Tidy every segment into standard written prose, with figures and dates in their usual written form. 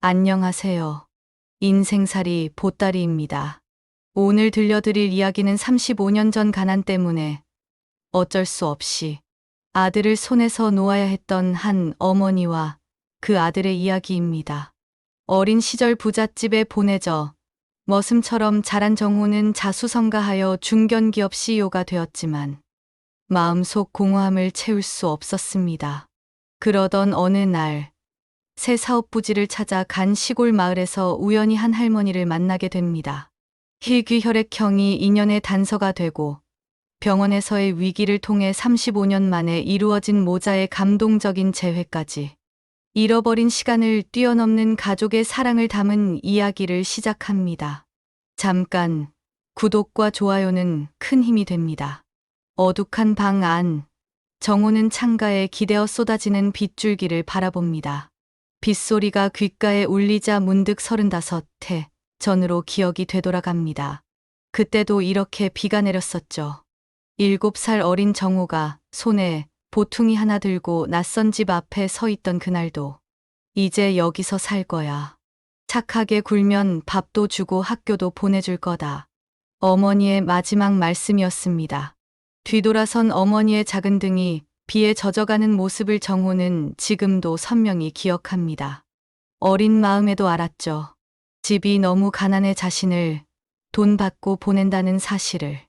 안녕하세요. 인생살이 보따리입니다. 오늘 들려드릴 이야기는 35년 전 가난 때문에 어쩔 수 없이 아들을 손에서 놓아야 했던 한 어머니와 그 아들의 이야기입니다. 어린 시절 부잣집에 보내져 머슴처럼 자란 정호는 자수성가하여 중견기업 CEO가 되었지만 마음속 공허함을 채울 수 없었습니다. 그러던 어느 날 새 사업 부지를 찾아 간 시골 마을에서 우연히 한 할머니를 만나게 됩니다. 희귀혈액형이 인연의 단서가 되고 병원에서의 위기를 통해 35년 만에 이루어진 모자의 감동적인 재회까지 잃어버린 시간을 뛰어넘는 가족의 사랑을 담은 이야기를 시작합니다. 잠깐 구독과 좋아요는 큰 힘이 됩니다. 어둑한 방 안, 정호는 창가에 기대어 쏟아지는 빗줄기를 바라봅니다. 빗소리가 귓가에 울리자 문득 35해 전으로 기억이 되돌아갑니다. 그때도 이렇게 비가 내렸었죠. 7살 어린 정호가 손에 보퉁이 하나 들고 낯선 집 앞에 서 있던 그날도 이제 여기서 살 거야. 착하게 굴면 밥도 주고 학교도 보내줄 거다. 어머니의 마지막 말씀이었습니다. 뒤돌아선 어머니의 작은 등이 비에 젖어가는 모습을 정호는 지금도 선명히 기억합니다. 어린 마음에도 알았죠. 집이 너무 가난해 자신을 돈 받고 보낸다는 사실을.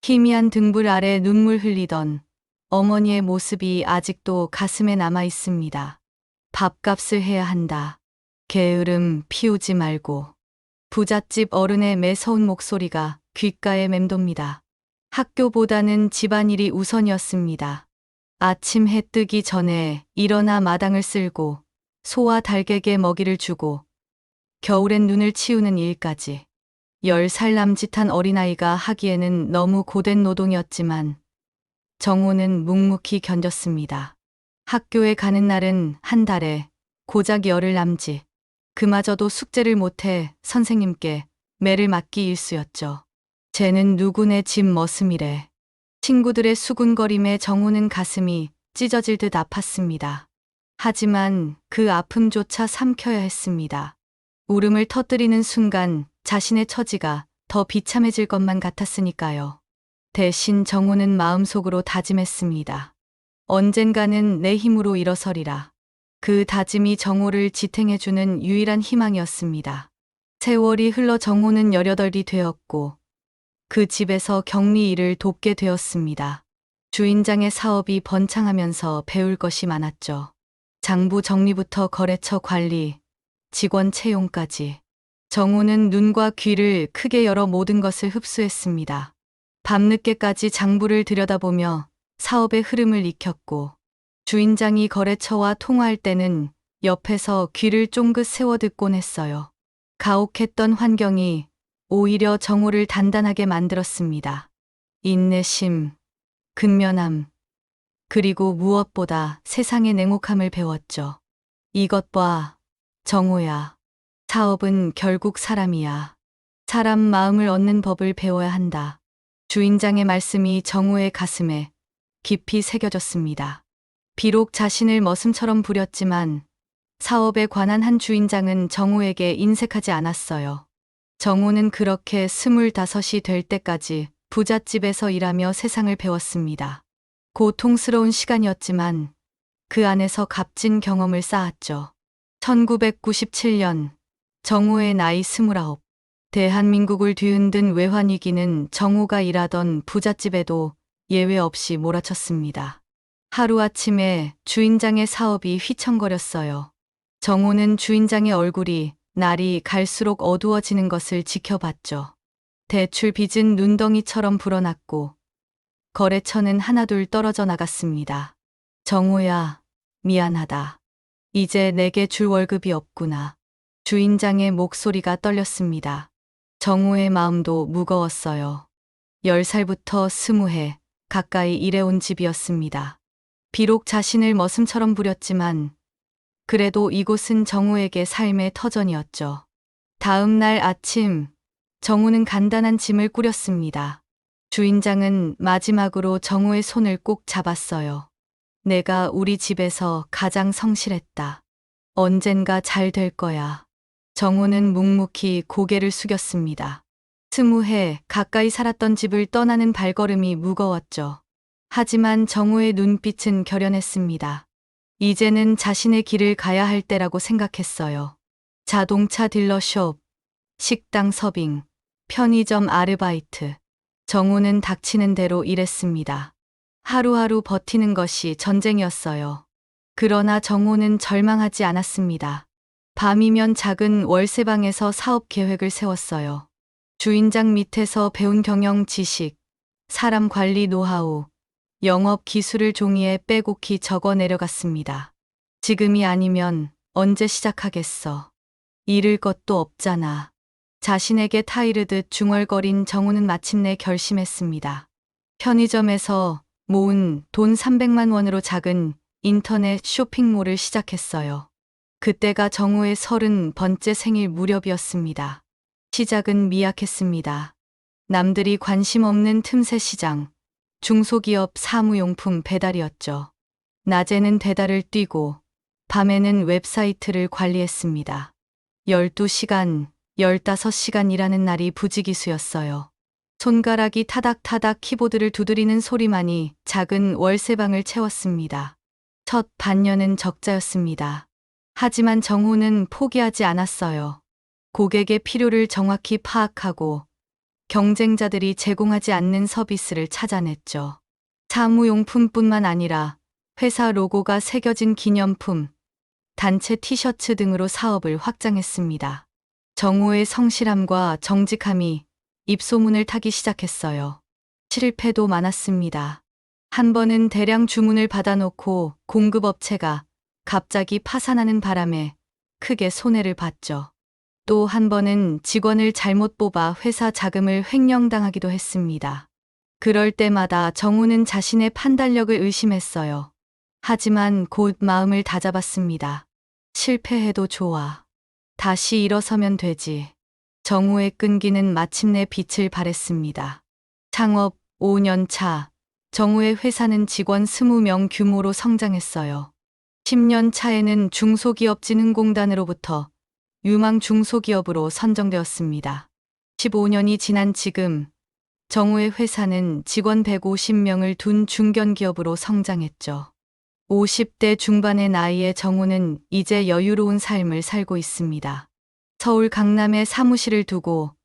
희미한 등불 아래 눈물 흘리던 어머니의 모습이 아직도 가슴에 남아 있습니다. 밥값을 해야 한다. 게으름 피우지 말고. 부잣집 어른의 매서운 목소리가 귓가에 맴돕니다. 학교보다는 집안일이 우선이었습니다. 아침 해 뜨기 전에 일어나 마당을 쓸고 소와 닭에게 먹이를 주고 겨울엔 눈을 치우는 일까지. 10살 남짓한 어린아이가 하기에는 너무 고된 노동이었지만 정호는 묵묵히 견뎠습니다. 학교에 가는 날은 한 달에 고작 열흘 남짓. 그마저도 숙제를 못해 선생님께 매를 맞기 일쑤였죠. 쟤는 누구네 집 머슴이래. 친구들의 수군거림에 정호는 가슴이 찢어질 듯 아팠습니다. 하지만 그 아픔조차 삼켜야 했습니다. 울음을 터뜨리는 순간 자신의 처지가 더 비참해질 것만 같았으니까요. 대신 정호는 마음속으로 다짐했습니다. 언젠가는 내 힘으로 일어서리라. 그 다짐이 정호를 지탱해주는 유일한 희망이었습니다. 세월이 흘러 정호는 18이 되었고 그 집에서 격리 일을 돕게 되었습니다. 주인장의 사업이 번창하면서 배울 것이 많았죠. 장부 정리부터 거래처 관리, 직원 채용까지. 정호는 눈과 귀를 크게 열어 모든 것을 흡수했습니다. 밤늦게까지 장부를 들여다보며 사업의 흐름을 익혔고 주인장이 거래처와 통화할 때는 옆에서 귀를 쫑긋 세워 듣곤 했어요. 가혹했던 환경이 오히려 정호를 단단하게 만들었습니다. 인내심, 근면함, 그리고 무엇보다 세상의 냉혹함을 배웠죠. 이것 봐, 정호야. 사업은 결국 사람이야. 사람 마음을 얻는 법을 배워야 한다. 주인장의 말씀이 정호의 가슴에 깊이 새겨졌습니다. 비록 자신을 머슴처럼 부렸지만 사업에 관한 한 주인장은 정호에게 인색하지 않았어요. 정호는 그렇게 25이 될 때까지 부잣집에서 일하며 세상을 배웠습니다. 고통스러운 시간이었지만 그 안에서 값진 경험을 쌓았죠. 1997년 정호의 나이 29. 대한민국을 뒤흔든 외환위기는 정호가 일하던 부잣집에도 예외 없이 몰아쳤습니다. 하루아침에 주인장의 사업이 휘청거렸어요. 정호는 주인장의 얼굴이 날이 갈수록 어두워지는 것을 지켜봤죠. 대출 빚은 눈덩이처럼 불어났고 거래처는 하나둘 떨어져 나갔습니다. 정호야, 미안하다. 이제 내게 줄 월급이 없구나. 주인장의 목소리가 떨렸습니다. 정호의 마음도 무거웠어요. 10살부터 20해 가까이 일해온 집이었습니다. 비록 자신을 머슴처럼 부렸지만 그래도 이곳은 정호에게 삶의 터전이었죠. 다음 날 아침, 정호는 간단한 짐을 꾸렸습니다. 주인장은 마지막으로 정호의 손을 꼭 잡았어요. 내가 우리 집에서 가장 성실했다. 언젠가 잘 될 거야. 정호는 묵묵히 고개를 숙였습니다. 20해 가까이 살았던 집을 떠나는 발걸음이 무거웠죠. 하지만 정호의 눈빛은 결연했습니다. 이제는 자신의 길을 가야 할 때라고 생각했어요. 자동차 딜러숍, 식당 서빙, 편의점 아르바이트. 정호는 닥치는 대로 일했습니다. 하루하루 버티는 것이 전쟁이었어요. 그러나 정호는 절망하지 않았습니다. 밤이면 작은 월세방에서 사업 계획을 세웠어요. 주인장 밑에서 배운 경영 지식, 사람 관리 노하우, 영업 기술을 종이에 빼곡히 적어 내려갔습니다. 지금이 아니면 언제 시작하겠어. 잃을 것도 없잖아. 자신에게 타이르듯 중얼거린 정우는 마침내 결심했습니다. 편의점에서 모은 돈 300만 원으로 작은 인터넷 쇼핑몰을 시작했어요. 그때가 정우의 30번째 생일 무렵이었습니다. 시작은 미약했습니다. 남들이 관심 없는 틈새 시장, 중소기업 사무용품 배달이었죠. 낮에는 배달을 뛰고 밤에는 웹사이트를 관리했습니다. 12시간, 15시간 일하는 날이 부지기수였어요. 손가락이 타닥타닥 키보드를 두드리는 소리만이 작은 월세방을 채웠습니다. 첫 반년은 적자였습니다. 하지만 정호는 포기하지 않았어요. 고객의 필요를 정확히 파악하고 경쟁자들이 제공하지 않는 서비스를 찾아냈죠. 사무용품뿐만 아니라 회사 로고가 새겨진 기념품, 단체 티셔츠 등으로 사업을 확장했습니다. 정호의 성실함과 정직함이 입소문을 타기 시작했어요. 실패도 많았습니다. 한 번은 대량 주문을 받아놓고 공급업체가 갑자기 파산하는 바람에 크게 손해를 봤죠. 또 한 번은 직원을 잘못 뽑아 회사 자금을 횡령당하기도 했습니다. 그럴 때마다 정우는 자신의 판단력을 의심했어요. 하지만 곧 마음을 다잡았습니다. 실패해도 좋아. 다시 일어서면 되지. 정우의 끈기는 마침내 빛을 발했습니다. 창업 5년 차, 정우의 회사는 직원 20명 규모로 성장했어요. 10년 차에는 중소기업진흥공단으로부터 유망 중소기업으로 선정되었습니다. 15년이 지난 지금, 정우의 회사는 직원 150명을 둔 중견기업으로 성장했죠. 50대 중반의 나이에 정우는 이제 여유로운 삶을 살고 있습니다. 서울 강남에 사무실을 두고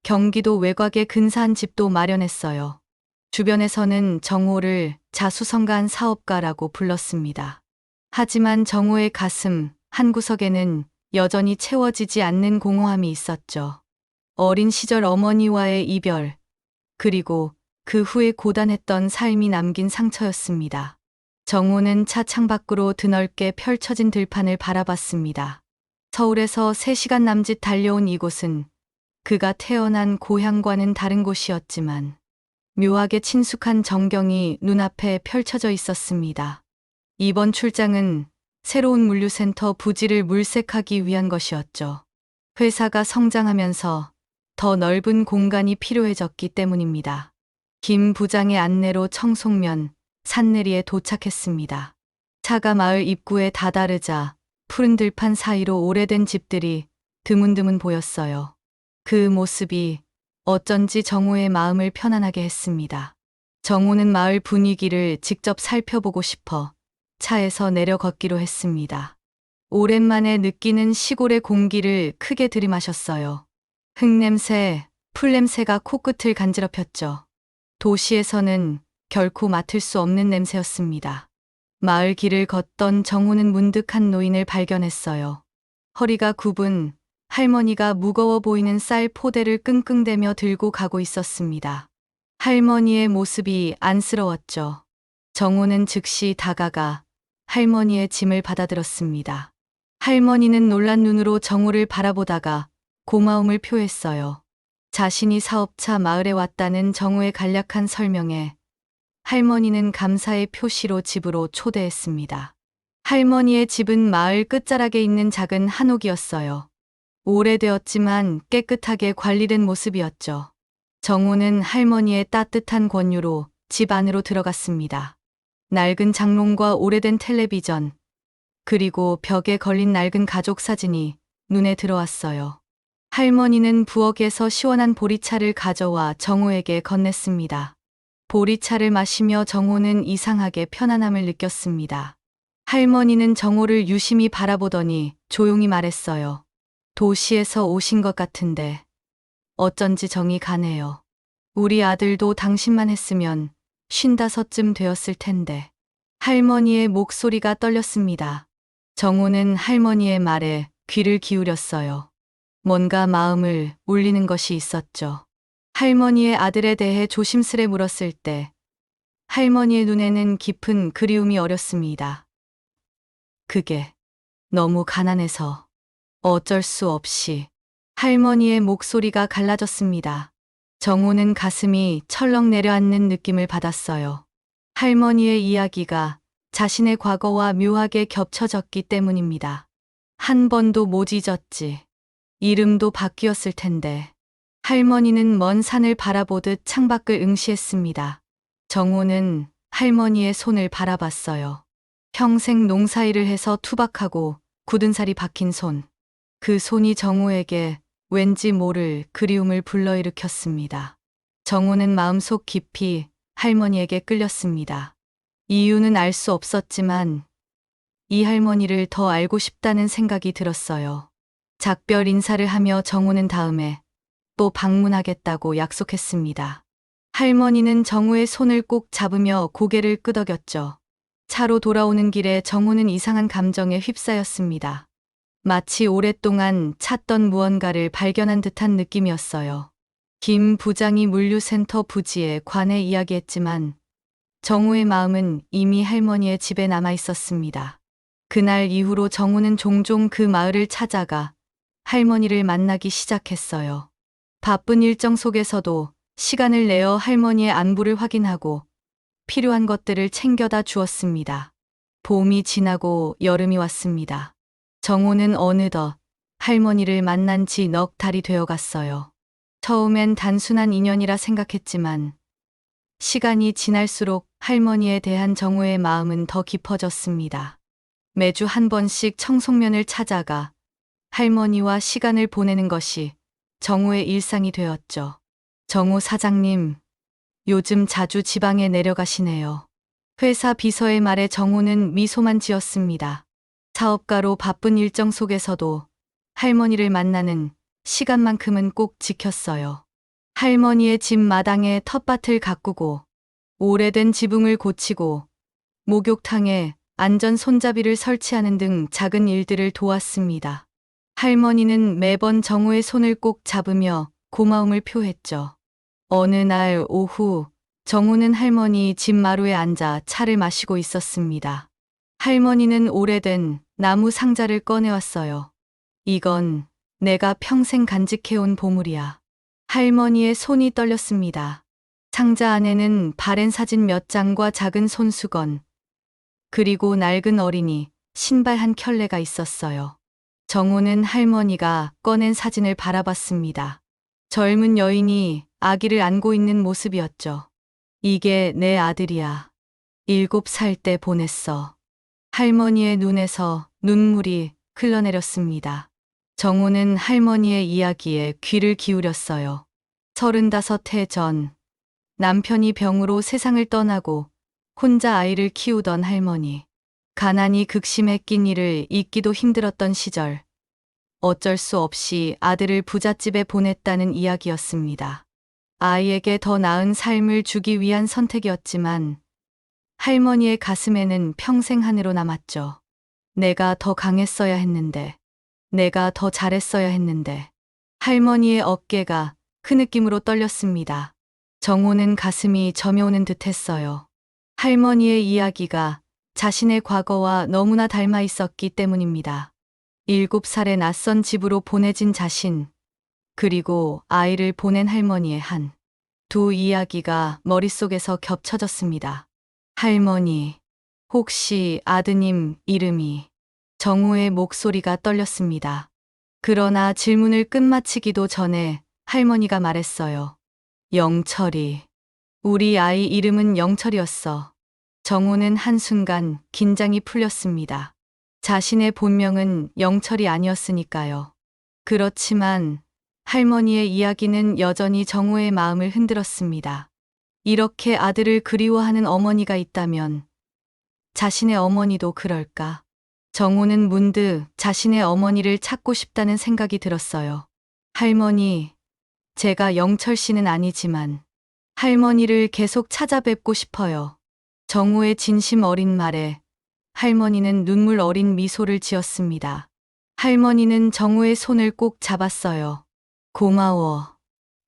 경기도 외곽에 근사한 집도 마련했어요. 주변에서는 정우를 자수성가한 사업가라고 불렀습니다. 하지만 정우의 가슴 한구석에는 여전히 채워지지 않는 공허함이 있었죠. 어린 시절 어머니와의 이별, 그리고 그 후에 고단했던 삶이 남긴 상처였습니다. 정우는 차 창밖으로 드넓게 펼쳐진 들판을 바라봤습니다. 서울에서 3시간 남짓 달려온 이곳은 그가 태어난 고향과는 다른 곳이었지만 묘하게 친숙한 전경이 눈앞에 펼쳐져 있었습니다. 이번 출장은 새로운 물류센터 부지를 물색하기 위한 것이었죠. 회사가 성장하면서 더 넓은 공간이 필요해졌기 때문입니다. 김 부장의 안내로 청송면 산내리에 도착했습니다. 차가 마을 입구에 다다르자 푸른 들판 사이로 오래된 집들이 드문드문 보였어요. 그 모습이 어쩐지 정우의 마음을 편안하게 했습니다. 정우는 마을 분위기를 직접 살펴보고 싶어 차에서 내려 걷기로 했습니다. 오랜만에 느끼는 시골의 공기를 크게 들이마셨어요. 흙냄새, 풀냄새가 코끝을 간지럽혔죠. 도시에서는 결코 맡을 수 없는 냄새였습니다. 마을 길을 걷던 정우는 문득 한 노인을 발견했어요. 허리가 굽은 할머니가 무거워 보이는 쌀 포대를 끙끙대며 들고 가고 있었습니다. 할머니의 모습이 안쓰러웠죠. 정우는 즉시 다가가 할머니의 짐을 받아들었습니다. 할머니는 놀란 눈으로 정우를 바라보다가 고마움을 표했어요. 자신이 사업차 마을에 왔다는 정우의 간략한 설명에 할머니는 감사의 표시로 집으로 초대했습니다. 할머니의 집은 마을 끝자락에 있는 작은 한옥이었어요. 오래되었지만 깨끗하게 관리된 모습이었죠. 정우는 할머니의 따뜻한 권유로 집 안으로 들어갔습니다. 낡은 장롱과 오래된 텔레비전, 그리고 벽에 걸린 낡은 가족 사진이 눈에 들어왔어요. 할머니는 부엌에서 시원한 보리차를 가져와 정호에게 건넸습니다. 보리차를 마시며 정호는 이상하게 편안함을 느꼈습니다. 할머니는 정호를 유심히 바라보더니 조용히 말했어요. 도시에서 오신 것 같은데 어쩐지 정이 가네요. 우리 아들도 당신만 했으면 55쯤 되었을 텐데. 할머니의 목소리가 떨렸습니다. 정호는 할머니의 말에 귀를 기울였어요. 뭔가 마음을 울리는 것이 있었죠. 할머니의 아들에 대해 조심스레 물었을 때 할머니의 눈에는 깊은 그리움이 어렸습니다. 그게 너무 가난해서 어쩔 수 없이. 할머니의 목소리가 갈라졌습니다. 정호는 가슴이 철렁 내려앉는 느낌을 받았어요. 할머니의 이야기가 자신의 과거와 묘하게 겹쳐졌기 때문입니다. 한 번도 못 잊었지. 이름도 바뀌었을 텐데. 할머니는 먼 산을 바라보듯 창밖을 응시했습니다. 정호는 할머니의 손을 바라봤어요. 평생 농사일을 해서 투박하고 굳은 살이 박힌 손. 그 손이 정호에게 왠지 모를 그리움을 불러일으켰습니다. 정호는 마음속 깊이 할머니에게 끌렸습니다. 이유는 알 수 없었지만 이 할머니를 더 알고 싶다는 생각이 들었어요. 작별 인사를 하며 정호는 다음에 또 방문하겠다고 약속했습니다. 할머니는 정호의 손을 꼭 잡으며 고개를 끄덕였죠. 차로 돌아오는 길에 정호는 이상한 감정에 휩싸였습니다. 마치 오랫동안 찾던 무언가를 발견한 듯한 느낌이었어요. 김 부장이 물류센터 부지에 관해 이야기했지만 정호의 마음은 이미 할머니의 집에 남아 있었습니다. 그날 이후로 정호는 종종 그 마을을 찾아가 할머니를 만나기 시작했어요. 바쁜 일정 속에서도 시간을 내어 할머니의 안부를 확인하고 필요한 것들을 챙겨다 주었습니다. 봄이 지나고 여름이 왔습니다. 정호는 어느덧 할머니를 만난 지 넉 달이 되어 갔어요. 처음엔 단순한 인연이라 생각했지만 시간이 지날수록 할머니에 대한 정호의 마음은 더 깊어졌습니다. 매주 한 번씩 청송면을 찾아가 할머니와 시간을 보내는 것이 정호의 일상이 되었죠. 정호 사장님, 요즘 자주 지방에 내려가시네요. 회사 비서의 말에 정호는 미소만 지었습니다. 사업가로 바쁜 일정 속에서도 할머니를 만나는 시간만큼은 꼭 지켰어요. 할머니의 집 마당에 텃밭을 가꾸고 오래된 지붕을 고치고 목욕탕에 안전 손잡이를 설치하는 등 작은 일들을 도왔습니다. 할머니는 매번 정호의 손을 꼭 잡으며 고마움을 표했죠. 어느 날 오후 정호는 할머니 집 마루에 앉아 차를 마시고 있었습니다. 할머니는 오래된 나무 상자를 꺼내왔어요. 이건 내가 평생 간직해온 보물이야. 할머니의 손이 떨렸습니다. 상자 안에는 바랜 사진 몇 장과 작은 손수건, 그리고 낡은 어린이 신발 한 켤레가 있었어요. 정호는 할머니가 꺼낸 사진을 바라봤습니다. 젊은 여인이 아기를 안고 있는 모습이었죠. 이게 내 아들이야. 7살 때 보냈어. 할머니의 눈에서 눈물이 흘러내렸습니다. 정호는 할머니의 이야기에 귀를 기울였어요. 35해 전 남편이 병으로 세상을 떠나고 혼자 아이를 키우던 할머니. 가난이 극심해 낀 이를 잊기도 힘들었던 시절. 어쩔 수 없이 아들을 부잣집에 보냈다는 이야기였습니다. 아이에게 더 나은 삶을 주기 위한 선택이었지만 할머니의 가슴에는 평생 한으로 남았죠. 내가 더 강했어야 했는데, 내가 더 잘했어야 했는데. 할머니의 어깨가 그 느낌으로 떨렸습니다. 정호는 가슴이 저며오는 듯 했어요. 할머니의 이야기가 자신의 과거와 너무나 닮아 있었기 때문입니다. 7살의 낯선 집으로 보내진 자신, 그리고 아이를 보낸 할머니의 두 이야기가 머릿속에서 겹쳐졌습니다. 할머니, 혹시 아드님 이름이? 정호의 목소리가 떨렸습니다. 그러나 질문을 끝마치기도 전에 할머니가 말했어요. 영철이. 우리 아이 이름은 영철이었어. 정호는 한순간 긴장이 풀렸습니다. 자신의 본명은 영철이 아니었으니까요. 그렇지만 할머니의 이야기는 여전히 정호의 마음을 흔들었습니다. 이렇게 아들을 그리워하는 어머니가 있다면 자신의 어머니도 그럴까? 정호는 문득 자신의 어머니를 찾고 싶다는 생각이 들었어요. 할머니, 제가 영철 씨는 아니지만 할머니를 계속 찾아뵙고 싶어요. 정호의 진심 어린 말에 할머니는 눈물 어린 미소를 지었습니다. 할머니는 정호의 손을 꼭 잡았어요. 고마워,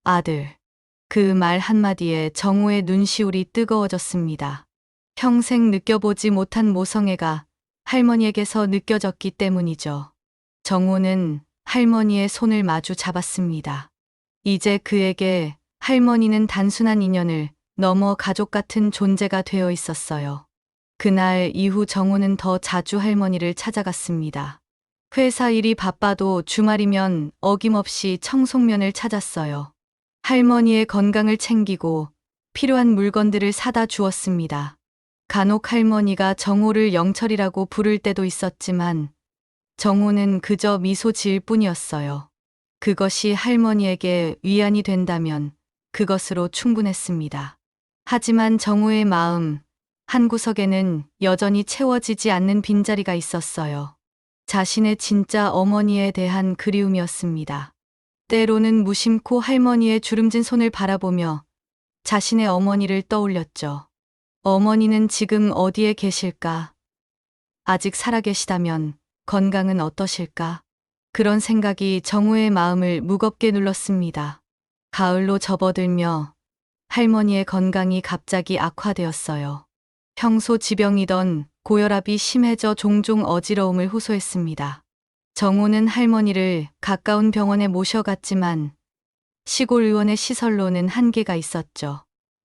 아들. 그 말 한마디에 정호의 눈시울이 뜨거워졌습니다. 평생 느껴보지 못한 모성애가 할머니에게서 느껴졌기 때문이죠. 정호는 할머니의 손을 마주 잡았습니다. 이제 그에게 할머니는 단순한 인연을 넘어 가족 같은 존재가 되어 있었어요. 그날 이후 정호는 더 자주 할머니를 찾아갔습니다. 회사 일이 바빠도 주말이면 어김없이 청송면을 찾았어요. 할머니의 건강을 챙기고 필요한 물건들을 사다 주었습니다. 간혹 할머니가 정호를 영철이라고 부를 때도 있었지만 정호는 그저 미소 지을 뿐이었어요. 그것이 할머니에게 위안이 된다면 그것으로 충분했습니다. 하지만 정호의 마음 한구석에는 여전히 채워지지 않는 빈자리가 있었어요. 자신의 진짜 어머니에 대한 그리움이었습니다. 때로는 무심코 할머니의 주름진 손을 바라보며 자신의 어머니를 떠올렸죠. 어머니는 지금 어디에 계실까? 아직 살아계시다면 건강은 어떠실까? 그런 생각이 정호의 마음을 무겁게 눌렀습니다. 가을로 접어들며 할머니의 건강이 갑자기 악화되었어요. 평소 지병이던 고혈압이 심해져 종종 어지러움을 호소했습니다. 정호는 할머니를 가까운 병원에 모셔갔지만 시골 의원의 시설로는 한계가 있었죠.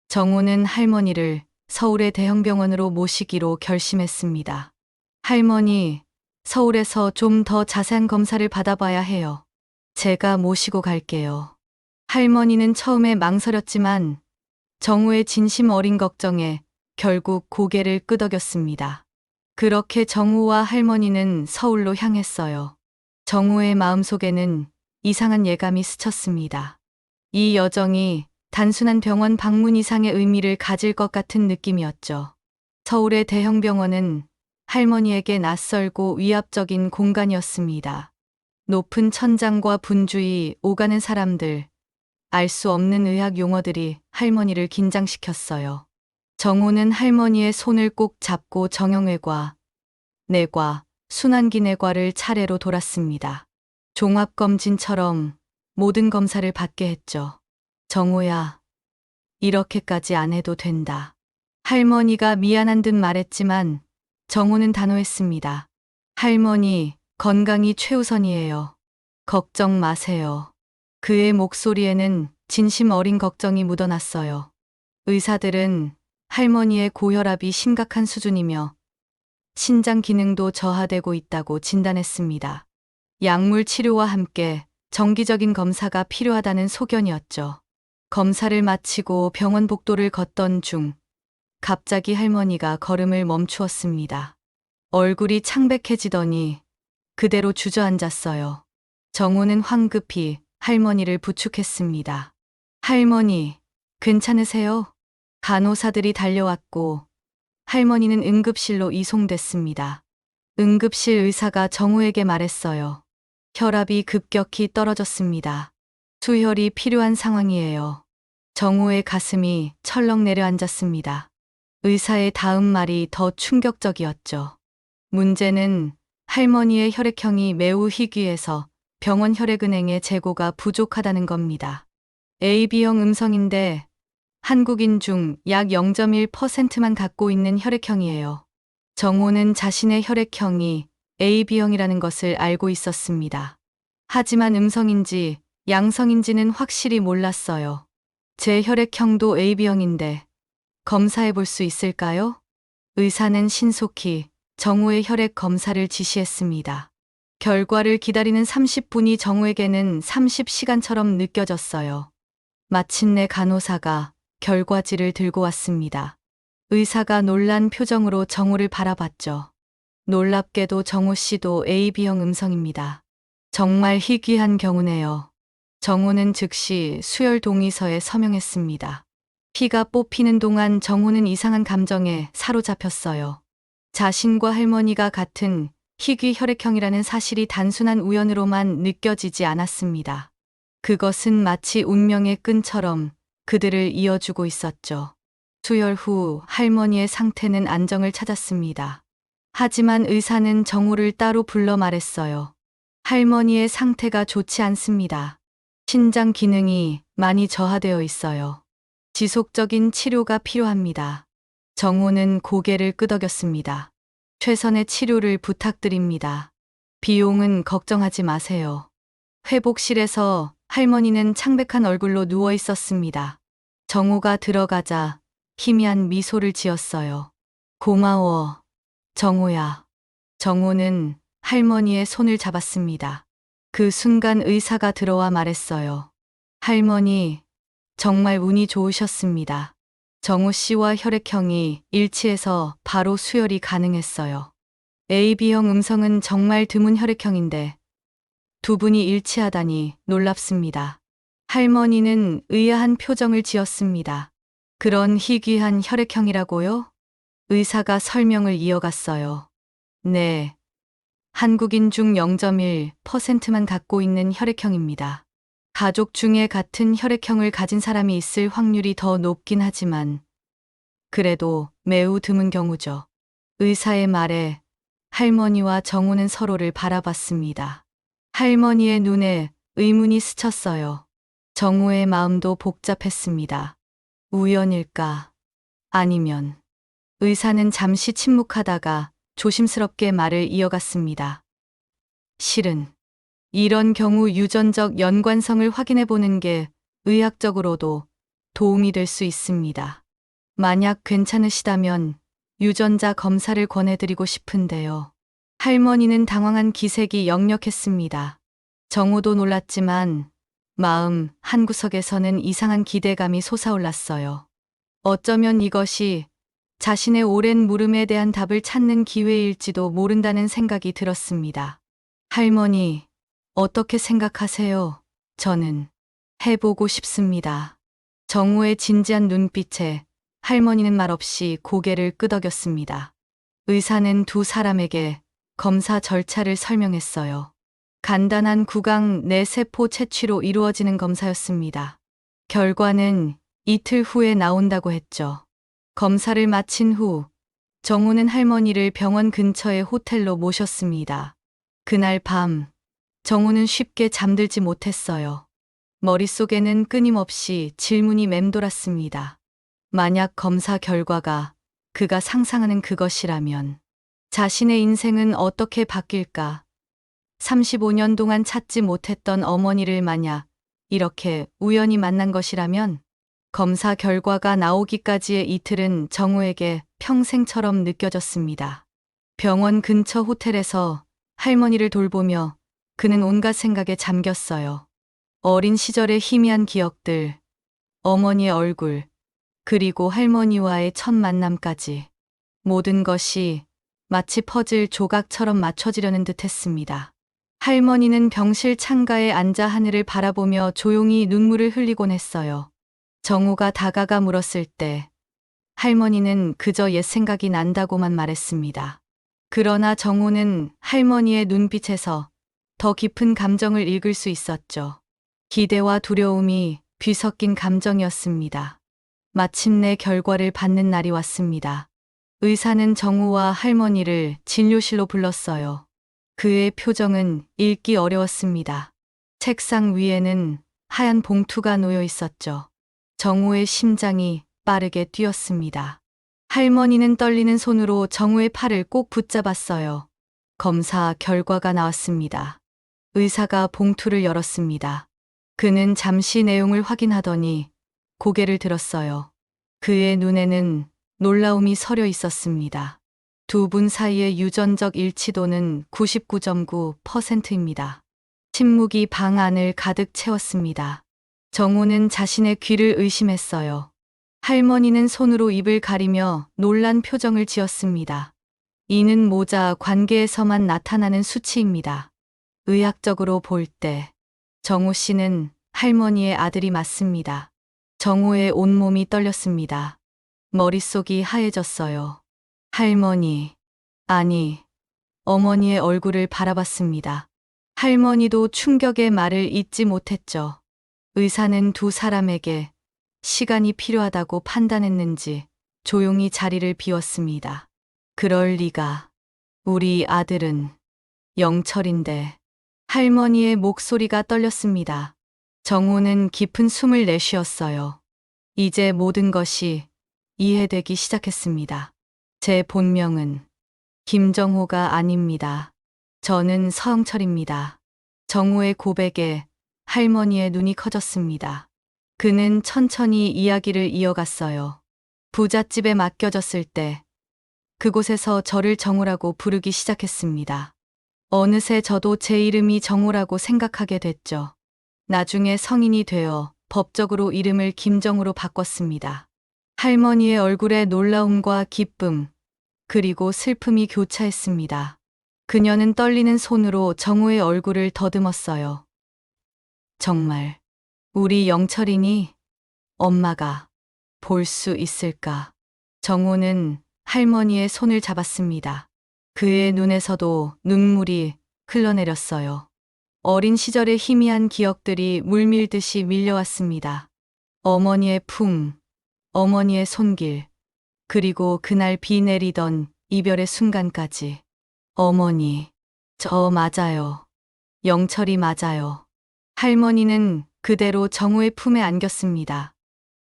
정호는 할머니를 서울의 대형 병원으로 모시기로 결심했습니다. 할머니, 서울에서 좀 더 자세한 검사를 받아봐야 해요. 제가 모시고 갈게요. 할머니는 처음에 망설였지만 정호의 진심 어린 걱정에 결국 고개를 끄덕였습니다. 그렇게 정호와 할머니는 서울로 향했어요. 정호의 마음속에는 이상한 예감이 스쳤습니다. 이 여정이 단순한 병원 방문 이상의 의미를 가질 것 같은 느낌이었죠. 서울의 대형 병원은 할머니에게 낯설고 위압적인 공간이었습니다. 높은 천장과 분주히 오가는 사람들, 알 수 없는 의학 용어들이 할머니를 긴장시켰어요. 정호는 할머니의 손을 꼭 잡고 정형외과, 내과, 순환기내과를 차례로 돌았습니다. 종합검진처럼 모든 검사를 받게 했죠. 정호야, 이렇게까지 안 해도 된다. 할머니가 미안한 듯 말했지만 정호는 단호했습니다. 할머니, 건강이 최우선이에요. 걱정 마세요. 그의 목소리에는 진심 어린 걱정이 묻어났어요. 의사들은 할머니의 고혈압이 심각한 수준이며 신장 기능도 저하되고 있다고 진단했습니다. 약물 치료와 함께 정기적인 검사가 필요하다는 소견이었죠. 검사를 마치고 병원 복도를 걷던 중 갑자기 할머니가 걸음을 멈추었습니다. 얼굴이 창백해지더니 그대로 주저앉았어요. 정호는 황급히 할머니를 부축했습니다. 할머니, 괜찮으세요? 간호사들이 달려왔고 할머니는 응급실로 이송됐습니다. 응급실 의사가 정호에게 말했어요. 혈압이 급격히 떨어졌습니다. 수혈이 필요한 상황이에요. 정호의 가슴이 철렁 내려앉았습니다. 의사의 다음 말이 더 충격적이었죠. 문제는 할머니의 혈액형이 매우 희귀해서 병원 혈액은행의 재고가 부족하다는 겁니다. AB형 음성인데 한국인 중 약 0.1%만 갖고 있는 혈액형이에요. 정호는 자신의 혈액형이 AB형이라는 것을 알고 있었습니다. 하지만 음성인지 양성인지는 확실히 몰랐어요. 제 혈액형도 AB형인데 검사해 볼 수 있을까요? 의사는 신속히 정호의 혈액 검사를 지시했습니다. 결과를 기다리는 30분이 정호에게는 30시간처럼 느껴졌어요. 마침내 간호사가 결과지를 들고 왔습니다. 의사가 놀란 표정으로 정호를 바라봤죠. 놀랍게도 정호 씨도 AB형 음성입니다. 정말 희귀한 경우네요. 정호는 즉시 수혈 동의서에 서명했습니다. 피가 뽑히는 동안 정호는 이상한 감정에 사로잡혔어요. 자신과 할머니가 같은 희귀 혈액형이라는 사실이 단순한 우연으로만 느껴지지 않았습니다. 그것은 마치 운명의 끈처럼 그들을 이어주고 있었죠. 수혈 후 할머니의 상태는 안정을 찾았습니다. 하지만 의사는 정호를 따로 불러 말했어요. 할머니의 상태가 좋지 않습니다. 신장 기능이 많이 저하되어 있어요. 지속적인 치료가 필요합니다. 정호는 고개를 끄덕였습니다. 최선의 치료를 부탁드립니다. 비용은 걱정하지 마세요. 회복실에서 할머니는 창백한 얼굴로 누워 있었습니다. 정호가 들어가자 희미한 미소를 지었어요. 고마워, 정호야. 정호는 할머니의 손을 잡았습니다. 그 순간 의사가 들어와 말했어요. 할머니, 정말 운이 좋으셨습니다. 정호 씨와 혈액형이 일치해서 바로 수혈이 가능했어요. AB형 음성은 정말 드문 혈액형인데 두 분이 일치하다니 놀랍습니다. 할머니는 의아한 표정을 지었습니다. 그런 희귀한 혈액형이라고요? 의사가 설명을 이어갔어요. 네. 한국인 중 0.1%만 갖고 있는 혈액형입니다. 가족 중에 같은 혈액형을 가진 사람이 있을 확률이 더 높긴 하지만 그래도 매우 드문 경우죠. 의사의 말에 할머니와 정호는 서로를 바라봤습니다. 할머니의 눈에 의문이 스쳤어요. 정호의 마음도 복잡했습니다. 우연일까? 아니면 의사는 잠시 침묵하다가 조심스럽게 말을 이어갔습니다. 실은 이런 경우 유전적 연관성을 확인해 보는 게 의학적으로도 도움이 될 수 있습니다. 만약 괜찮으시다면 유전자 검사를 권해드리고 싶은데요. 할머니는 당황한 기색이 역력했습니다. 정호도 놀랐지만 마음 한구석에서는 이상한 기대감이 솟아올랐어요. 어쩌면 이것이 자신의 오랜 물음에 대한 답을 찾는 기회일지도 모른다는 생각이 들었습니다. 할머니, 어떻게 생각하세요? 저는 해보고 싶습니다. 정호의 진지한 눈빛에 할머니는 말없이 고개를 끄덕였습니다. 의사는 두 사람에게 검사 절차를 설명했어요. 간단한 구강 내 세포 채취로 이루어지는 검사였습니다. 결과는 이틀 후에 나온다고 했죠. 검사를 마친 후 정호는 할머니를 병원 근처의 호텔로 모셨습니다. 그날 밤 정호는 쉽게 잠들지 못했어요. 머릿속에는 끊임없이 질문이 맴돌았습니다. 만약 검사 결과가 그가 상상하는 그것이라면 자신의 인생은 어떻게 바뀔까? 35년 동안 찾지 못했던 어머니를 만약 이렇게 우연히 만난 것이라면 검사 결과가 나오기까지의 이틀은 정호에게 평생처럼 느껴졌습니다. 병원 근처 호텔에서 할머니를 돌보며 그는 온갖 생각에 잠겼어요. 어린 시절의 희미한 기억들, 어머니의 얼굴, 그리고 할머니와의 첫 만남까지 모든 것이 마치 퍼즐 조각처럼 맞춰지려는 듯 했습니다. 할머니는 병실 창가에 앉아 하늘을 바라보며 조용히 눈물을 흘리곤 했어요. 정호가 다가가 물었을 때 할머니는 그저 옛 생각이 난다고만 말했습니다. 그러나 정호는 할머니의 눈빛에서 더 깊은 감정을 읽을 수 있었죠. 기대와 두려움이 뒤섞인 감정이었습니다. 마침내 결과를 받는 날이 왔습니다. 의사는 정호와 할머니를 진료실로 불렀어요. 그의 표정은 읽기 어려웠습니다. 책상 위에는 하얀 봉투가 놓여 있었죠. 정호의 심장이 빠르게 뛰었습니다. 할머니는 떨리는 손으로 정호의 팔을 꼭 붙잡았어요. 검사 결과가 나왔습니다. 의사가 봉투를 열었습니다. 그는 잠시 내용을 확인하더니 고개를 들었어요. 그의 눈에는 놀라움이 서려 있었습니다. 두 분 사이의 유전적 일치도는 99.9%입니다. 침묵이 방 안을 가득 채웠습니다. 정호는 자신의 귀를 의심했어요. 할머니는 손으로 입을 가리며 놀란 표정을 지었습니다. 이는 모자 관계에서만 나타나는 수치입니다. 의학적으로 볼 때 정호 씨는 할머니의 아들이 맞습니다. 정호의 온몸이 떨렸습니다. 머릿속이 하얘졌어요. 할머니, 아니, 어머니의 얼굴을 바라봤습니다. 할머니도 충격의 말을 잇지 못했죠. 의사는 두 사람에게 시간이 필요하다고 판단했는지 조용히 자리를 비웠습니다. 그럴 리가. 우리 아들은 영철인데. 할머니의 목소리가 떨렸습니다. 정호는 깊은 숨을 내쉬었어요. 이제 모든 것이 이해되기 시작했습니다. 제 본명은 김정호가 아닙니다. 저는 서영철입니다. 정호의 고백에 할머니의 눈이 커졌습니다. 그는 천천히 이야기를 이어갔어요. 부잣집에 맡겨졌을 때 그곳에서 저를 정호라고 부르기 시작했습니다. 어느새 저도 제 이름이 정호라고 생각하게 됐죠. 나중에 성인이 되어 법적으로 이름을 김정호로 바꿨습니다. 할머니의 얼굴에 놀라움과 기쁨, 그리고 슬픔이 교차했습니다. 그녀는 떨리는 손으로 정호의 얼굴을 더듬었어요. 정말 우리 영철이니? 엄마가 볼 수 있을까? 정호는 할머니의 손을 잡았습니다. 그의 눈에서도 눈물이 흘러내렸어요. 어린 시절의 희미한 기억들이 물밀듯이 밀려왔습니다. 어머니의 품, 어머니의 손길, 그리고 그날 비 내리던 이별의 순간까지. 어머니, 저 맞아요. 영철이 맞아요. 할머니는 그대로 정호의 품에 안겼습니다.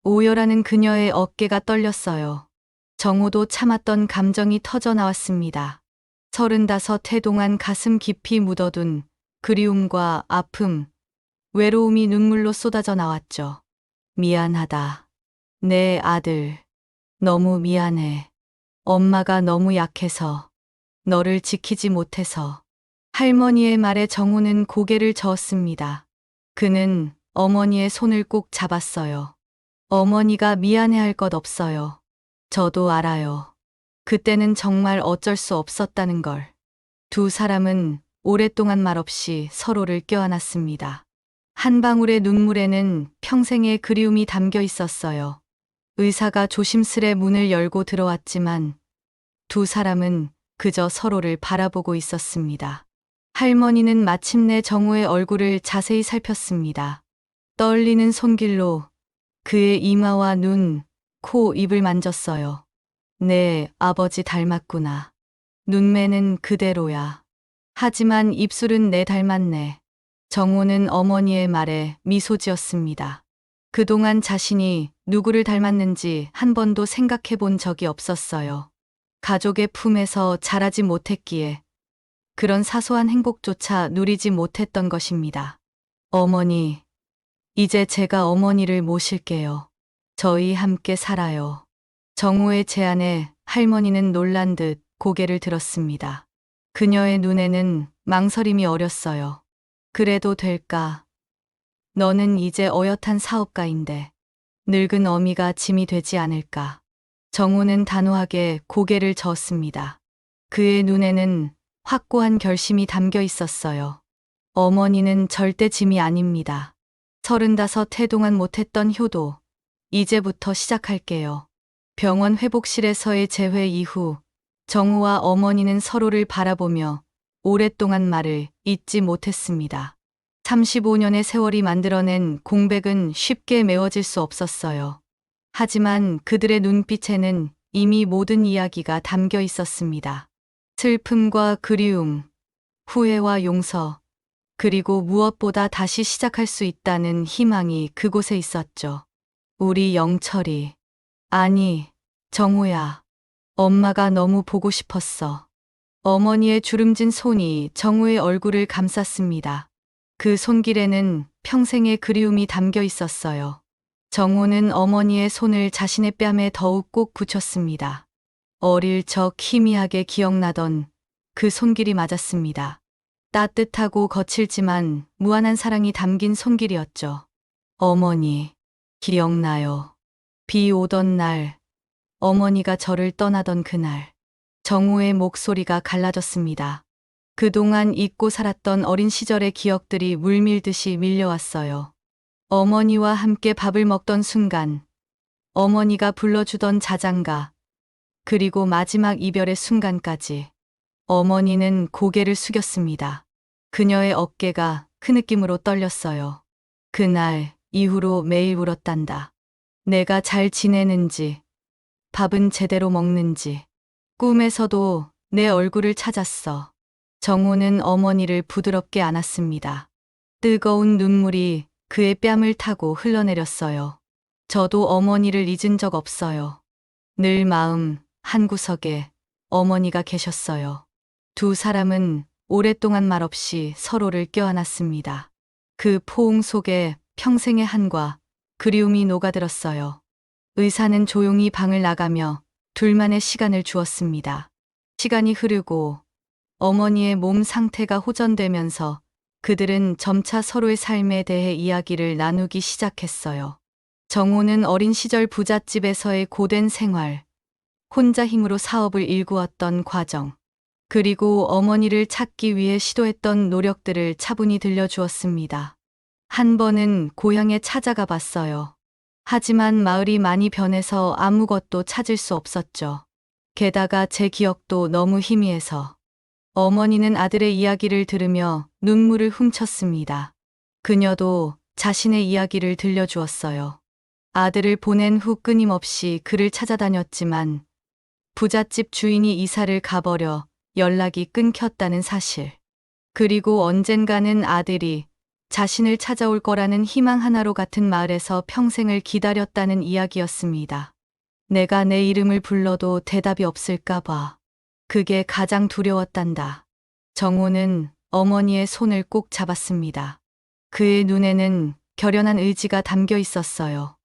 오열하는 그녀의 어깨가 떨렸어요. 정호도 참았던 감정이 터져 나왔습니다. 35해 동안 가슴 깊이 묻어둔 그리움과 아픔, 외로움이 눈물로 쏟아져 나왔죠. 미안하다. 내 아들. 너무 미안해. 엄마가 너무 약해서, 너를 지키지 못해서. 할머니의 말에 정호는 고개를 저었습니다. 그는 어머니의 손을 꼭 잡았어요. 어머니가 미안해할 것 없어요. 저도 알아요. 그때는 정말 어쩔 수 없었다는 걸. 두 사람은 오랫동안 말없이 서로를 껴안았습니다. 한 방울의 눈물에는 평생의 그리움이 담겨 있었어요. 의사가 조심스레 문을 열고 들어왔지만 두 사람은 그저 서로를 바라보고 있었습니다. 할머니는 마침내 정호의 얼굴을 자세히 살폈습니다. 떨리는 손길로 그의 이마와 눈, 코, 입을 만졌어요. 내 아버지 닮았구나. 눈매는 그대로야. 하지만 입술은 내 닮았네. 정호는 어머니의 말에 미소 지었습니다. 그동안 자신이 누구를 닮았는지 한 번도 생각해 본 적이 없었어요. 가족의 품에서 자라지 못했기에 그런 사소한 행복조차 누리지 못했던 것입니다. 어머니, 이제 제가 어머니를 모실게요. 저희 함께 살아요. 정호의 제안에 할머니는 놀란 듯 고개를 들었습니다. 그녀의 눈에는 망설임이 어렸어요. 그래도 될까? 너는 이제 어엿한 사업가인데 늙은 어미가 짐이 되지 않을까? 정호는 단호하게 고개를 저었습니다. 그의 눈에는 확고한 결심이 담겨 있었어요. 어머니는 절대 짐이 아닙니다. 35해 동안 못했던 효도, 이제부터 시작할게요. 병원 회복실에서의 재회 이후 정호와 어머니는 서로를 바라보며 오랫동안 말을 잇지 못했습니다. 35년의 세월이 만들어낸 공백은 쉽게 메워질 수 없었어요. 하지만 그들의 눈빛에는 이미 모든 이야기가 담겨 있었습니다. 슬픔과 그리움, 후회와 용서, 그리고 무엇보다 다시 시작할 수 있다는 희망이 그곳에 있었죠. 우리 영철이, 아니, 정호야. 엄마가 너무 보고 싶었어. 어머니의 주름진 손이 정호의 얼굴을 감쌌습니다. 그 손길에는 평생의 그리움이 담겨 있었어요. 정호는 어머니의 손을 자신의 뺨에 더욱 꼭 붙였습니다. 어릴 적 희미하게 기억나던 그 손길이 맞았습니다. 따뜻하고 거칠지만 무한한 사랑이 담긴 손길이었죠. 어머니, 기억나요. 비 오던 날, 어머니가 저를 떠나던 그날, 정호의 목소리가 갈라졌습니다. 그동안 잊고 살았던 어린 시절의 기억들이 물밀듯이 밀려왔어요. 어머니와 함께 밥을 먹던 순간, 어머니가 불러주던 자장가, 그리고 마지막 이별의 순간까지 어머니는 고개를 숙였습니다. 그녀의 어깨가 그 느낌으로 떨렸어요. 그날 이후로 매일 울었단다. 내가 잘 지내는지, 밥은 제대로 먹는지, 꿈에서도 내 얼굴을 찾았어. 정호는 어머니를 부드럽게 안았습니다. 뜨거운 눈물이 그의 뺨을 타고 흘러내렸어요. 저도 어머니를 잊은 적 없어요. 늘 마음 한구석에 어머니가 계셨어요. 두 사람은 오랫동안 말없이 서로를 껴안았습니다. 그 포옹 속에 평생의 한과 그리움이 녹아들었어요. 의사는 조용히 방을 나가며 둘만의 시간을 주었습니다. 시간이 흐르고 어머니의 몸 상태가 호전되면서 그들은 점차 서로의 삶에 대해 이야기를 나누기 시작했어요. 정호는 어린 시절 부잣집에서의 고된 생활, 혼자 힘으로 사업을 일구었던 과정, 그리고 어머니를 찾기 위해 시도했던 노력들을 차분히 들려주었습니다. 한 번은 고향에 찾아가 봤어요. 하지만 마을이 많이 변해서 아무것도 찾을 수 없었죠. 게다가 제 기억도 너무 희미해서 어머니는 아들의 이야기를 들으며 눈물을 훔쳤습니다. 그녀도 자신의 이야기를 들려주었어요. 아들을 보낸 후 끊임없이 그를 찾아다녔지만 부잣집 주인이 이사를 가버려 연락이 끊겼다는 사실. 그리고 언젠가는 아들이 자신을 찾아올 거라는 희망 하나로 같은 마을에서 평생을 기다렸다는 이야기였습니다. 내가 내 이름을 불러도 대답이 없을까 봐. 그게 가장 두려웠단다. 정호는 어머니의 손을 꼭 잡았습니다. 그의 눈에는 결연한 의지가 담겨 있었어요.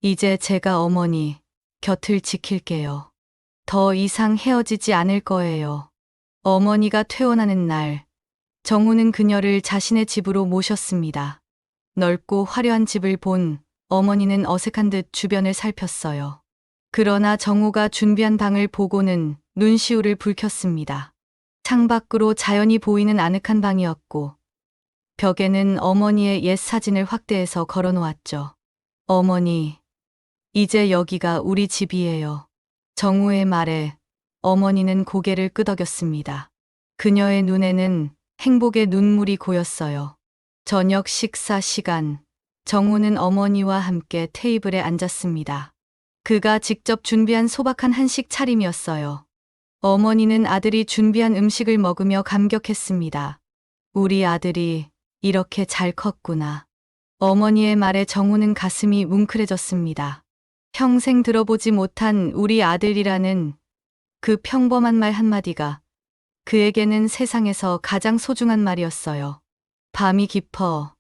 이제 제가 어머니 곁을 지킬게요. 더 이상 헤어지지 않을 거예요. 어머니가 퇴원하는 날, 정호는 그녀를 자신의 집으로 모셨습니다. 넓고 화려한 집을 본 어머니는 어색한 듯 주변을 살폈어요. 그러나 정호가 준비한 방을 보고는 눈시울을 붉혔습니다. 창밖으로 자연이 보이는 아늑한 방이었고 벽에는 어머니의 옛 사진을 확대해서 걸어놓았죠. 어머니, 이제 여기가 우리 집이에요. 정호의 말에 어머니는 고개를 끄덕였습니다. 그녀의 눈에는 행복의 눈물이 고였어요. 저녁 식사 시간, 정호는 어머니와 함께 테이블에 앉았습니다. 그가 직접 준비한 소박한 한식 차림이었어요. 어머니는 아들이 준비한 음식을 먹으며 감격했습니다. 우리 아들이 이렇게 잘 컸구나. 어머니의 말에 정호는 가슴이 뭉클해졌습니다. 평생 들어보지 못한 우리 아들이라는 그 평범한 말 한마디가 그에게는 세상에서 가장 소중한 말이었어요. 밤이 깊어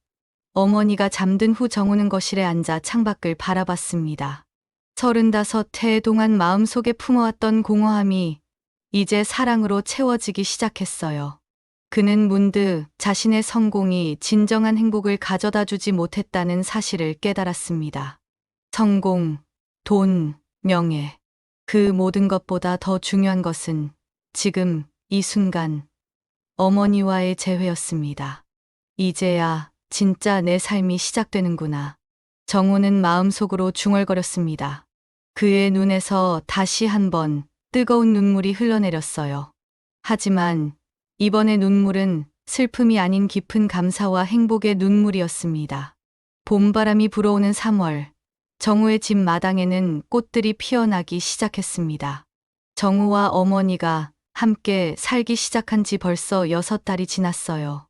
어머니가 잠든 후 정호는 거실에 앉아 창밖을 바라봤습니다. 35해 동안 마음속에 품어왔던 공허함이 이제 사랑으로 채워지기 시작했어요. 그는 문득 자신의 성공이 진정한 행복을 가져다 주지 못했다는 사실을 깨달았습니다. 성공, 돈, 명예, 그 모든 것보다 더 중요한 것은 지금 이 순간 어머니와의 재회였습니다. 이제야 진짜 내 삶이 시작되는구나. 정호는 마음속으로 중얼거렸습니다. 그의 눈에서 다시 한번 뜨거운 눈물이 흘러내렸어요. 하지만 이번의 눈물은 슬픔이 아닌 깊은 감사와 행복의 눈물이었습니다. 봄바람이 불어오는 3월, 정호의 집 마당에는 꽃들이 피어나기 시작했습니다. 정호와 어머니가 함께 살기 시작한 지 벌써 6달이 지났어요.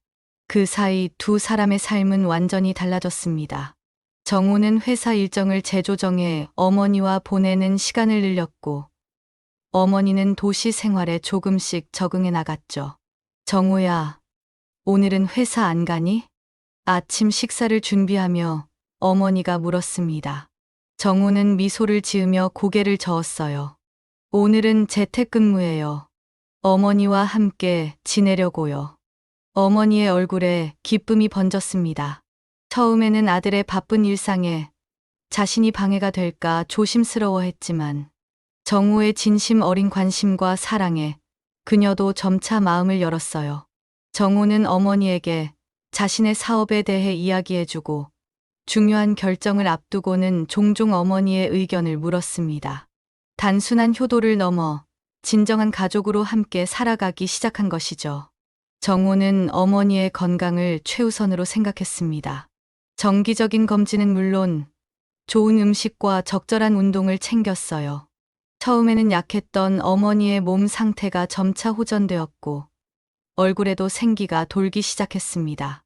그 사이 두 사람의 삶은 완전히 달라졌습니다. 정호는 회사 일정을 재조정해 어머니와 보내는 시간을 늘렸고, 어머니는 도시 생활에 조금씩 적응해 나갔죠. 정호야, 오늘은 회사 안 가니? 아침 식사를 준비하며 어머니가 물었습니다. 정호는 미소를 지으며 고개를 저었어요. 오늘은 재택근무예요. 어머니와 함께 지내려고요. 어머니의 얼굴에 기쁨이 번졌습니다. 처음에는 아들의 바쁜 일상에 자신이 방해가 될까 조심스러워했지만 정호의 진심 어린 관심과 사랑에 그녀도 점차 마음을 열었어요. 정호는 어머니에게 자신의 사업에 대해 이야기해주고 중요한 결정을 앞두고는 종종 어머니의 의견을 물었습니다. 단순한 효도를 넘어 진정한 가족으로 함께 살아가기 시작한 것이죠. 정호는 어머니의 건강을 최우선으로 생각했습니다. 정기적인 검진은 물론 좋은 음식과 적절한 운동을 챙겼어요. 처음에는 약했던 어머니의 몸 상태가 점차 호전되었고 얼굴에도 생기가 돌기 시작했습니다.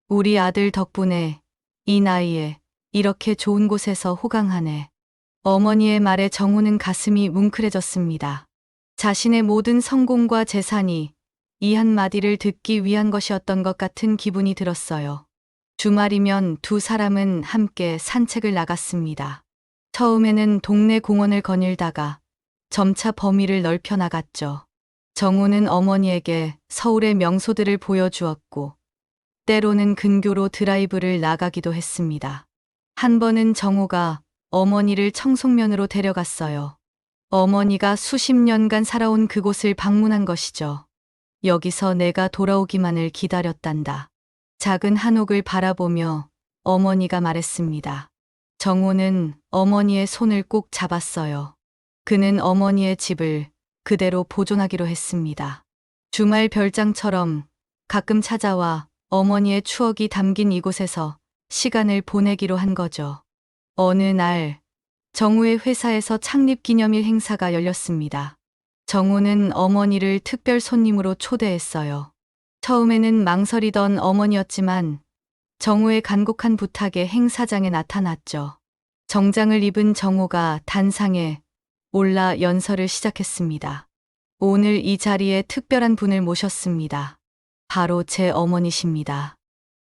우리 아들 덕분에 이 나이에 이렇게 좋은 곳에서 호강하네. 어머니의 말에 정호는 가슴이 뭉클해졌습니다. 자신의 모든 성공과 재산이 이 한마디를 듣기 위한 것이었던 것 같은 기분이 들었어요. 주말이면 두 사람은 함께 산책을 나갔습니다. 처음에는 동네 공원을 거닐다가 점차 범위를 넓혀 나갔죠. 정호는 어머니에게 서울의 명소들을 보여주었고 때로는 근교로 드라이브를 나가기도 했습니다. 한 번은 정호가 어머니를 청송면으로 데려갔어요. 어머니가 수십 년간 살아온 그곳을 방문한 것이죠. 여기서 내가 돌아오기만을 기다렸단다. 작은 한옥을 바라보며 어머니가 말했습니다. 정호는 어머니의 손을 꼭 잡았어요. 그는 어머니의 집을 그대로 보존하기로 했습니다. 주말 별장처럼 가끔 찾아와 어머니의 추억이 담긴 이곳에서 시간을 보내기로 한 거죠. 어느 날 정호의 회사에서 창립기념일 행사가 열렸습니다. 정호는 어머니를 특별 손님으로 초대했어요. 처음에는 망설이던 어머니였지만 정호의 간곡한 부탁에 행사장에 나타났죠. 정장을 입은 정호가 단상에 올라 연설을 시작했습니다. 오늘 이 자리에 특별한 분을 모셨습니다. 바로 제 어머니십니다.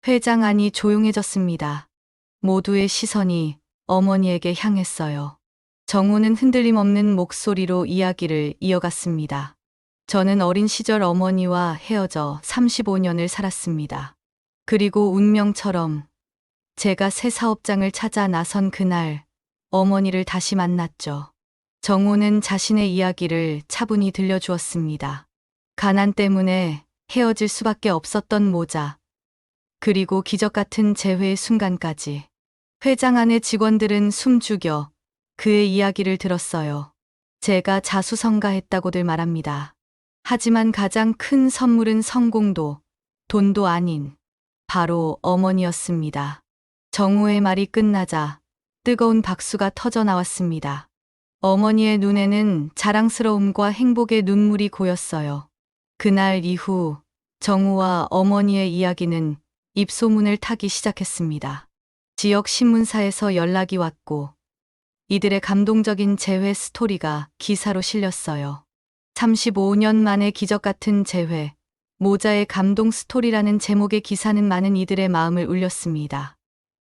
회장 안이 조용해졌습니다. 모두의 시선이 어머니에게 향했어요. 정호는 흔들림 없는 목소리로 이야기를 이어갔습니다. 저는 어린 시절 어머니와 헤어져 35년을 살았습니다. 그리고 운명처럼 제가 새 사업장을 찾아 나선 그날 어머니를 다시 만났죠. 정호는 자신의 이야기를 차분히 들려주었습니다. 가난 때문에 헤어질 수밖에 없었던 모자, 그리고 기적 같은 재회의 순간까지. 회장 안의 직원들은 숨죽여 그의 이야기를 들었어요. 제가 자수성가했다고들 말합니다. 하지만 가장 큰 선물은 성공도 돈도 아닌 바로 어머니였습니다. 정호의 말이 끝나자 뜨거운 박수가 터져 나왔습니다. 어머니의 눈에는 자랑스러움과 행복의 눈물이 고였어요. 그날 이후 정호와 어머니의 이야기는 입소문을 타기 시작했습니다. 지역 신문사에서 연락이 왔고 이들의 감동적인 재회 스토리가 기사로 실렸어요. 35년 만에 기적 같은 재회, 모자의 감동 스토리라는 제목의 기사는 많은 이들의 마음을 울렸습니다.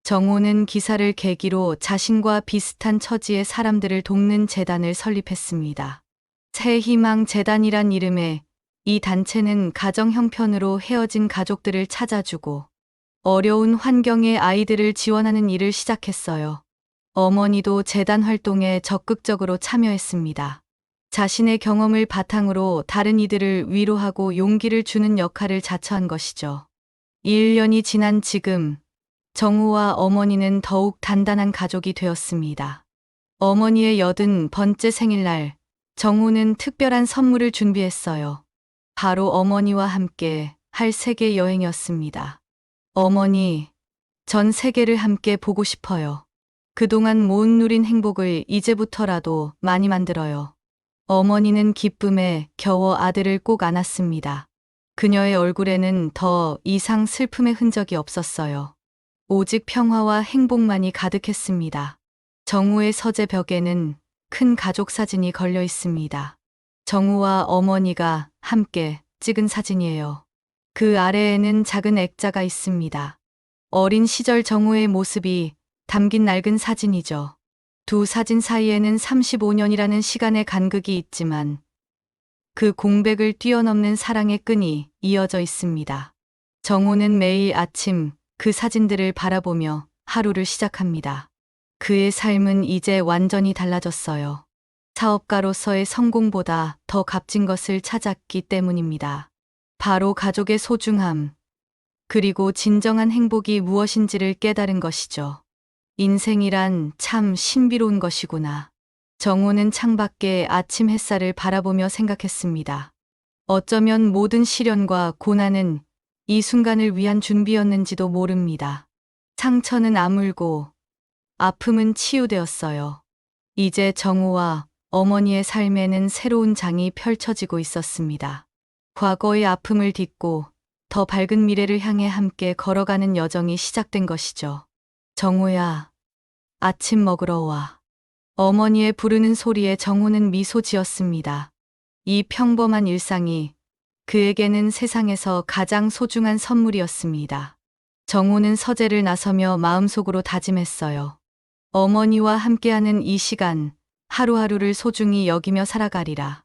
정호는 기사를 계기로 자신과 비슷한 처지의 사람들을 돕는 재단을 설립했습니다. 새희망 재단이란 이름의 이 단체는 가정 형편으로 헤어진 가족들을 찾아주고 어려운 환경의 아이들을 지원하는 일을 시작했어요. 어머니도 재단 활동에 적극적으로 참여했습니다. 자신의 경험을 바탕으로 다른 이들을 위로하고 용기를 주는 역할을 자처한 것이죠. 1년이 지난 지금 정호와 어머니는 더욱 단단한 가족이 되었습니다. 어머니의 80번째 생일날 정호는 특별한 선물을 준비했어요. 바로 어머니와 함께 할 세계 여행이었습니다. 어머니, 전 세계를 함께 보고 싶어요. 그동안 못 누린 행복을 이제부터라도 많이 만들어요. 어머니는 기쁨에 겨워 아들을 꼭 안았습니다. 그녀의 얼굴에는 더 이상 슬픔의 흔적이 없었어요. 오직 평화와 행복만이 가득했습니다. 정호의 서재 벽에는 큰 가족 사진이 걸려 있습니다. 정호와 어머니가 함께 찍은 사진이에요. 그 아래에는 작은 액자가 있습니다. 어린 시절 정호의 모습이 담긴 낡은 사진이죠. 두 사진 사이에는 35년이라는 시간의 간극이 있지만 그 공백을 뛰어넘는 사랑의 끈이 이어져 있습니다. 정호는 매일 아침 그 사진들을 바라보며 하루를 시작합니다. 그의 삶은 이제 완전히 달라졌어요. 사업가로서의 성공보다 더 값진 것을 찾았기 때문입니다. 바로 가족의 소중함, 그리고 진정한 행복이 무엇인지를 깨달은 것이죠. 인생이란 참 신비로운 것이구나. 정호는 창밖에 아침 햇살을 바라보며 생각했습니다. 어쩌면 모든 시련과 고난은 이 순간을 위한 준비였는지도 모릅니다. 상처는 아물고 아픔은 치유되었어요. 이제 정호와 어머니의 삶에는 새로운 장이 펼쳐지고 있었습니다. 과거의 아픔을 딛고 더 밝은 미래를 향해 함께 걸어가는 여정이 시작된 것이죠. 정호야, 아침 먹으러 와. 어머니의 부르는 소리에 정호는 미소 지었습니다. 이 평범한 일상이 그에게는 세상에서 가장 소중한 선물이었습니다. 정호는 서재를 나서며 마음속으로 다짐했어요. 어머니와 함께하는 이 시간, 하루하루를 소중히 여기며 살아가리라.